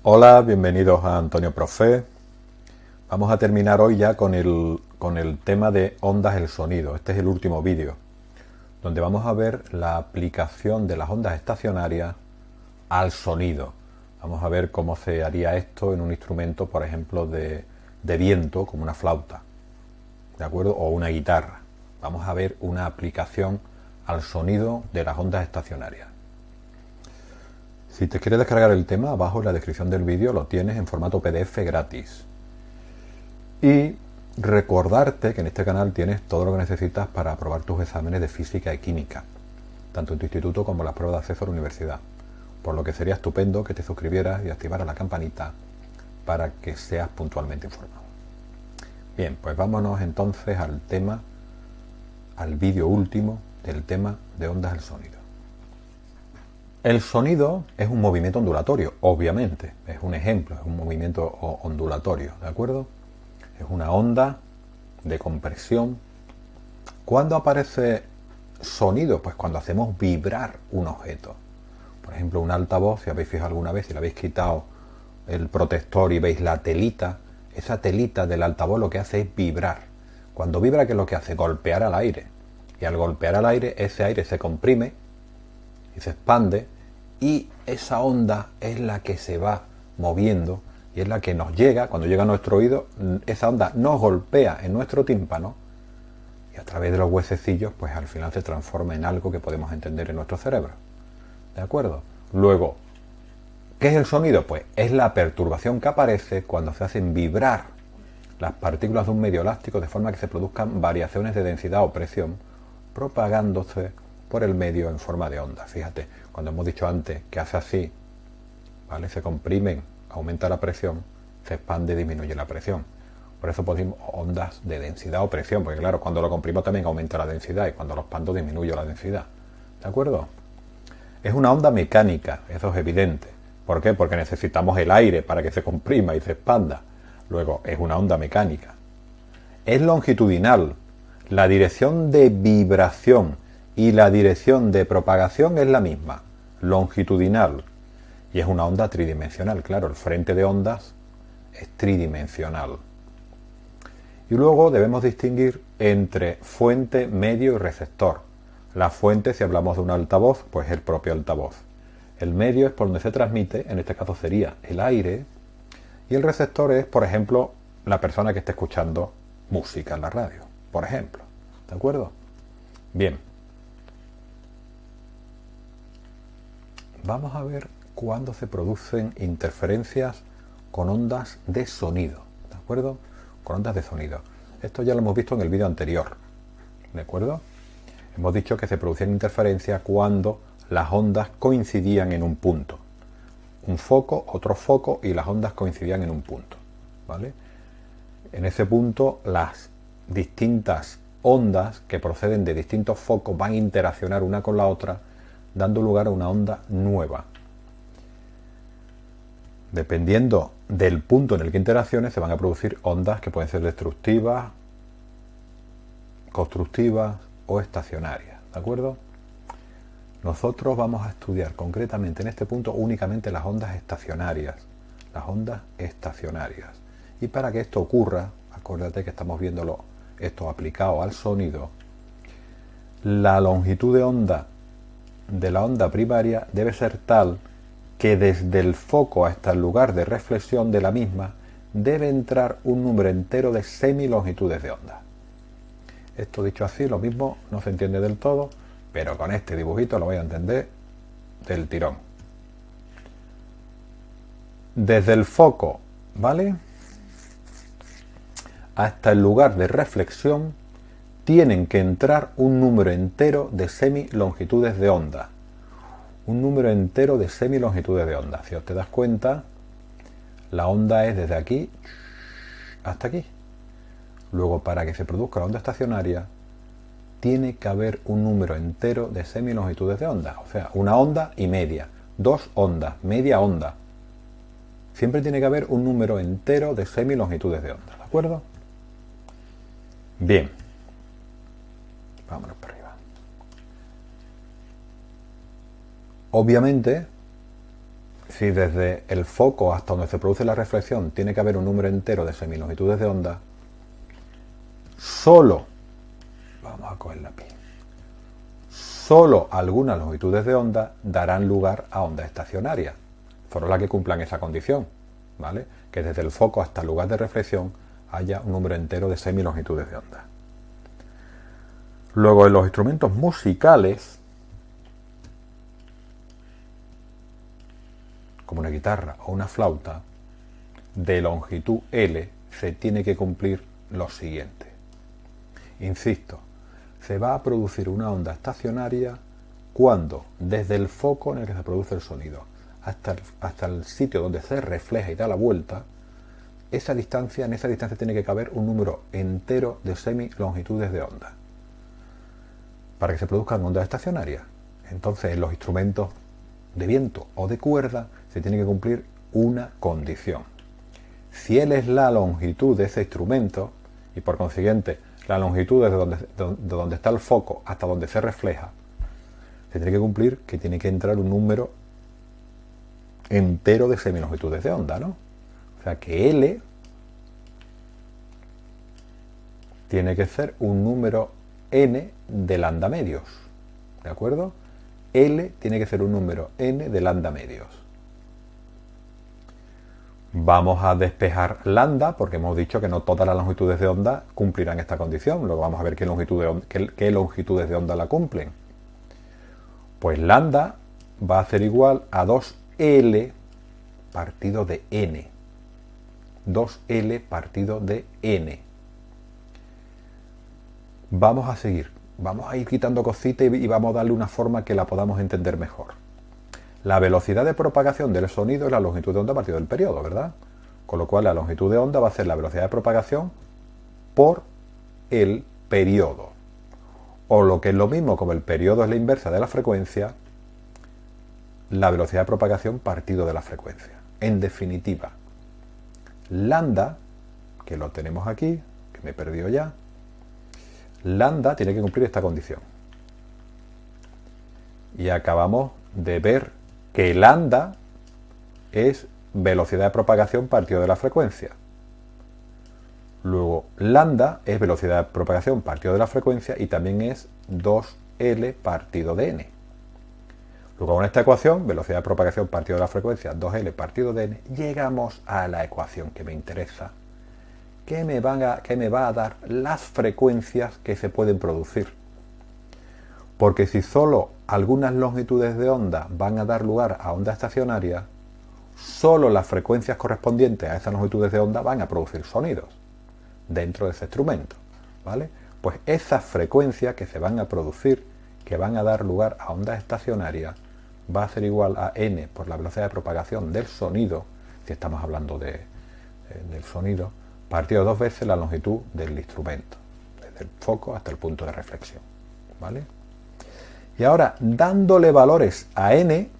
Hola, bienvenidos a Antonio Profe. Vamos a terminar hoy ya con el tema de ondas del sonido. Este es el último vídeo, donde vamos a ver la aplicación de las ondas estacionarias al sonido. Vamos a ver cómo se haría esto en un instrumento, por ejemplo, de viento, como una flauta, ¿de acuerdo? O una guitarra. Vamos a ver una aplicación al sonido de las ondas estacionarias. Si te quieres descargar el tema, abajo en la descripción del vídeo lo tienes en formato PDF gratis. Y recordarte que en este canal tienes todo lo que necesitas para aprobar tus exámenes de física y química, tanto en tu instituto como las pruebas de acceso a la universidad. Por lo que sería estupendo que te suscribieras y activaras la campanita para que seas puntualmente informado. Bien, pues vámonos entonces al tema, al vídeo último del tema de ondas del sonido. El sonido es un movimiento ondulatorio, obviamente, es un ejemplo, es un movimiento ondulatorio, ¿de acuerdo? Es una onda de compresión. ¿Cuándo aparece sonido? Pues cuando hacemos vibrar un objeto. Por ejemplo, un altavoz, si habéis fijado alguna vez, si le habéis quitado el protector y veis la telita, esa telita del altavoz lo que hace es vibrar. Cuando vibra, ¿qué es lo que hace? Golpear al aire. Y al golpear al aire, ese aire se comprime y se expande, y esa onda es la que se va moviendo y es la que nos llega. Cuando llega a nuestro oído, esa onda nos golpea en nuestro tímpano y a través de los huesecillos, pues al final se transforma en algo que podemos entender en nuestro cerebro. ¿De acuerdo? Luego, ¿qué es el sonido? Pues es la perturbación que aparece cuando se hacen vibrar las partículas de un medio elástico de forma que se produzcan variaciones de densidad o presión propagándose por el medio en forma de onda. Fíjate, cuando hemos dicho antes que hace así, ¿vale? Se comprimen, aumenta la presión, se expande, disminuye la presión. Por eso ponemos ondas de densidad o presión, porque claro, cuando lo comprimo también aumenta la densidad y cuando lo expando disminuye la densidad. ¿De acuerdo? Es una onda mecánica, eso es evidente. ¿Por qué? Porque necesitamos el aire para que se comprima y se expanda. Luego, es una onda mecánica. Es longitudinal. La dirección de vibración y la dirección de propagación es la misma, longitudinal. Y es una onda tridimensional, claro, el frente de ondas es tridimensional. Y luego debemos distinguir entre fuente, medio y receptor. La fuente, si hablamos de un altavoz, pues es el propio altavoz. El medio es por donde se transmite, en este caso sería el aire, y el receptor es, por ejemplo, la persona que esté escuchando música en la radio, por ejemplo. ¿De acuerdo? Bien. Vamos a ver cuándo se producen interferencias con ondas de sonido. ¿De acuerdo? Con ondas de sonido. Esto ya lo hemos visto en el vídeo anterior. ¿De acuerdo? Hemos dicho que se producían interferencias cuando las ondas coincidían en un punto. Un foco, otro foco, y las ondas coincidían en un punto. ¿Vale? En ese punto las distintas ondas que proceden de distintos focos van a interaccionar una con la otra, dando lugar a una onda nueva. Dependiendo del punto en el que interaccione, se van a producir ondas que pueden ser destructivas, constructivas o estacionarias. ¿De acuerdo? Nosotros vamos a estudiar concretamente en este punto únicamente las ondas estacionarias. Las ondas estacionarias. Y para que esto ocurra, acuérdate que estamos viéndolo esto aplicado al sonido, la longitud de onda de la onda primaria debe ser tal que desde el foco hasta el lugar de reflexión de la misma debe entrar un número entero de semilongitudes de onda. Esto dicho así, lo mismo no se entiende del todo, pero con este dibujito lo voy a entender del tirón. Desde el foco, ¿vale?, hasta el lugar de reflexión tienen que entrar un número entero de semilongitudes de onda. Un número entero de semilongitudes de onda. Si os te das cuenta, la onda es desde aquí hasta aquí. Luego, para que se produzca la onda estacionaria, tiene que haber un número entero de semilongitudes de onda. O sea, una onda y media. Dos ondas, media onda. Siempre tiene que haber un número entero de semilongitudes de onda. ¿De acuerdo? Bien. Vámonos para arriba. Obviamente, si desde el foco hasta donde se produce la reflexión tiene que haber un número entero de semilongitudes de onda, solo, vamos a coger la pi, solo algunas longitudes de onda darán lugar a ondas estacionarias. Solo las que cumplan esa condición, ¿vale? Que desde el foco hasta el lugar de reflexión haya un número entero de semilongitudes de onda. Luego, en los instrumentos musicales, como una guitarra o una flauta, de longitud L se tiene que cumplir lo siguiente. Insisto, se va a producir una onda estacionaria cuando desde el foco en el que se produce el sonido hasta el sitio donde se refleja y da la vuelta, en esa distancia tiene que caber un número entero de semilongitudes de onda para que se produzcan ondas estacionarias. Entonces, en los instrumentos de viento o de cuerda se tiene que cumplir una condición. Si L es la longitud de ese instrumento y por consiguiente la longitud desde donde está el foco hasta donde se refleja, se tiene que cumplir que tiene que entrar un número entero de semilongitudes de onda, ¿no? O sea que L tiene que ser un número n de lambda medios, ¿de acuerdo? L tiene que ser un número n de lambda medios. Vamos a despejar lambda porque hemos dicho que no todas las longitudes de onda cumplirán esta condición. Luego vamos a ver qué longitudes de onda la cumplen. Pues lambda va a ser igual a 2L partido de n. 2L partido de n. Vamos a seguir. Vamos a ir quitando cositas y vamos a darle una forma que la podamos entender mejor. La velocidad de propagación del sonido es la longitud de onda partido del periodo, ¿verdad? Con lo cual la longitud de onda va a ser la velocidad de propagación por el periodo. O lo que es lo mismo, como el periodo es la inversa de la frecuencia, la velocidad de propagación partido de la frecuencia. En definitiva, lambda, que lo tenemos aquí, que me he perdido ya, lambda tiene que cumplir esta condición. Y acabamos de ver que lambda es velocidad de propagación partido de la frecuencia. Luego, lambda es velocidad de propagación partido de la frecuencia y también es 2L partido de n. Luego, con esta ecuación, velocidad de propagación partido de la frecuencia, 2L partido de n, llegamos a la ecuación que me interesa, que me va a dar las frecuencias que se pueden producir. Porque si solo algunas longitudes de onda van a dar lugar a onda estacionaria, solo las frecuencias correspondientes a esas longitudes de onda van a producir sonidos dentro de ese instrumento, ¿vale? Pues esas frecuencias que se van a producir, que van a dar lugar a ondas estacionarias, va a ser igual a n por la velocidad de propagación del sonido, si estamos hablando del sonido, partido dos veces la longitud del instrumento, desde el foco hasta el punto de reflexión, ¿vale? Y ahora, dándole valores a n,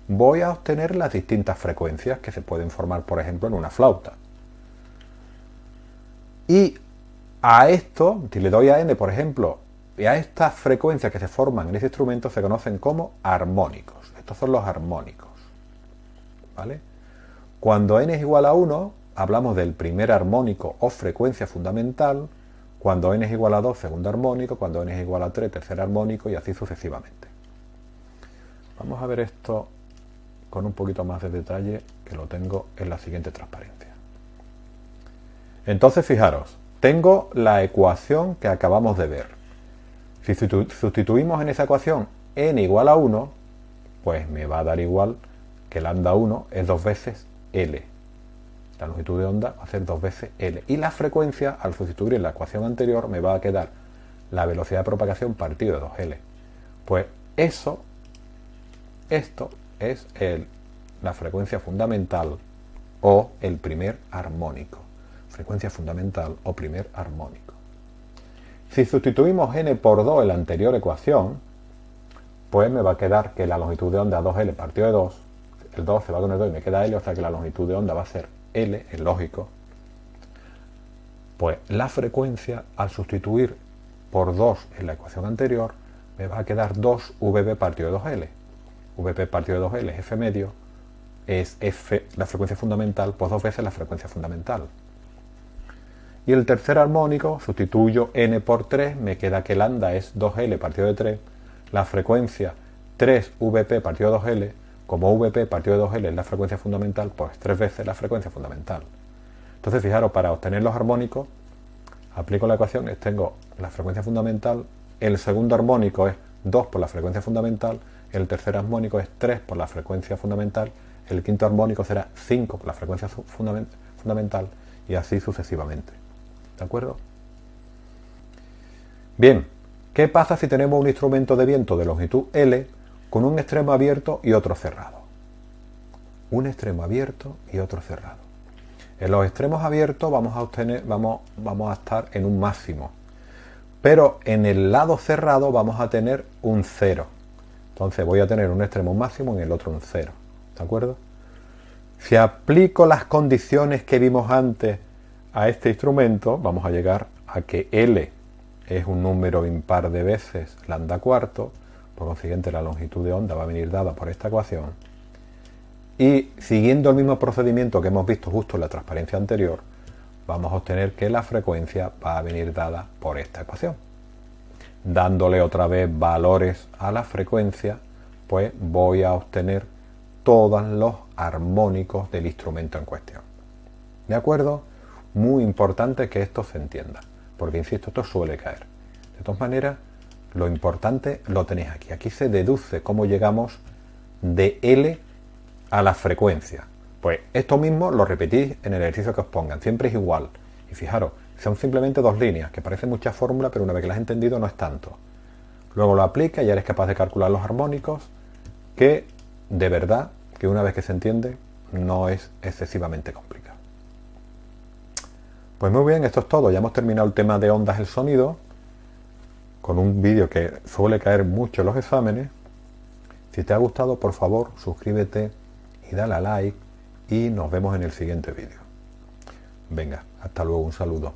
voy a obtener las distintas frecuencias que se pueden formar, por ejemplo, en una flauta. Y a esto, si le doy a n, por ejemplo, y a estas frecuencias que se forman en ese instrumento se conocen como armónicos. Estos son los armónicos, ¿vale? Cuando n es igual a 1, hablamos del primer armónico o frecuencia fundamental. Cuando n es igual a 2, segundo armónico. Cuando n es igual a 3, tercer armónico, y así sucesivamente. Vamos a ver esto con un poquito más de detalle, que lo tengo en la siguiente transparencia. Entonces, fijaros, tengo la ecuación que acabamos de ver. Si sustituimos en esa ecuación n igual a 1, pues me va a dar igual que lambda 1 es 2 veces L. La longitud de onda va a ser 2 veces L. Y la frecuencia, al sustituir en la ecuación anterior, me va a quedar la velocidad de propagación partido de 2L. Pues esto es la frecuencia fundamental o el primer armónico. Frecuencia fundamental o primer armónico. Si sustituimos n por 2 en la anterior ecuación, pues me va a quedar que la longitud de onda 2L partido de 2, el 2 se va con el 2 y me queda L, o sea que la longitud de onda va a ser L, es lógico. Pues la frecuencia, al sustituir por 2 en la ecuación anterior, me va a quedar 2VB partido de 2L. VP partido de 2L es F medio, es F, la frecuencia fundamental, pues 2 veces la frecuencia fundamental. Y el tercer armónico, sustituyo n por 3, me queda que lambda es 2L partido de 3, la frecuencia 3VP partido de 2L, como VP partido de 2L es la frecuencia fundamental, pues 3 veces la frecuencia fundamental. Entonces, fijaros, para obtener los armónicos, aplico la ecuación, tengo la frecuencia fundamental, el segundo armónico es 2 por la frecuencia fundamental, el tercer armónico es 3 por la frecuencia fundamental, el quinto armónico será 5 por la frecuencia fundamental y así sucesivamente. ¿De acuerdo? Bien, ¿qué pasa si tenemos un instrumento de viento de longitud L con un extremo abierto y otro cerrado? Un extremo abierto y otro cerrado. En los extremos abiertos vamos a estar en un máximo, pero en el lado cerrado vamos a tener un 0. Entonces voy a tener un extremo máximo y en el otro un 0. ¿De acuerdo? Si aplico las condiciones que vimos antes a este instrumento, vamos a llegar a que L es un número impar de veces lambda cuarto, por consiguiente la longitud de onda va a venir dada por esta ecuación, y siguiendo el mismo procedimiento que hemos visto justo en la transparencia anterior, vamos a obtener que la frecuencia va a venir dada por esta ecuación. Dándole otra vez valores a la frecuencia, pues voy a obtener todos los armónicos del instrumento en cuestión. ¿De acuerdo? Muy importante que esto se entienda, porque insisto, esto suele caer. De todas maneras, lo importante lo tenéis aquí. Aquí se deduce cómo llegamos de L a la frecuencia. Pues esto mismo lo repetís en el ejercicio que os pongan, siempre es igual. Y fijaros, son simplemente dos líneas, que parece mucha fórmula, pero una vez que las has entendido no es tanto. Luego lo aplica y ya eres capaz de calcular los armónicos, que de verdad, que una vez que se entiende, no es excesivamente complicado. Pues muy bien, esto es todo. Ya hemos terminado el tema de ondas del sonido, con un vídeo que suele caer mucho en los exámenes. Si te ha gustado, por favor, suscríbete y dale a like y nos vemos en el siguiente vídeo. Venga, hasta luego, un saludo.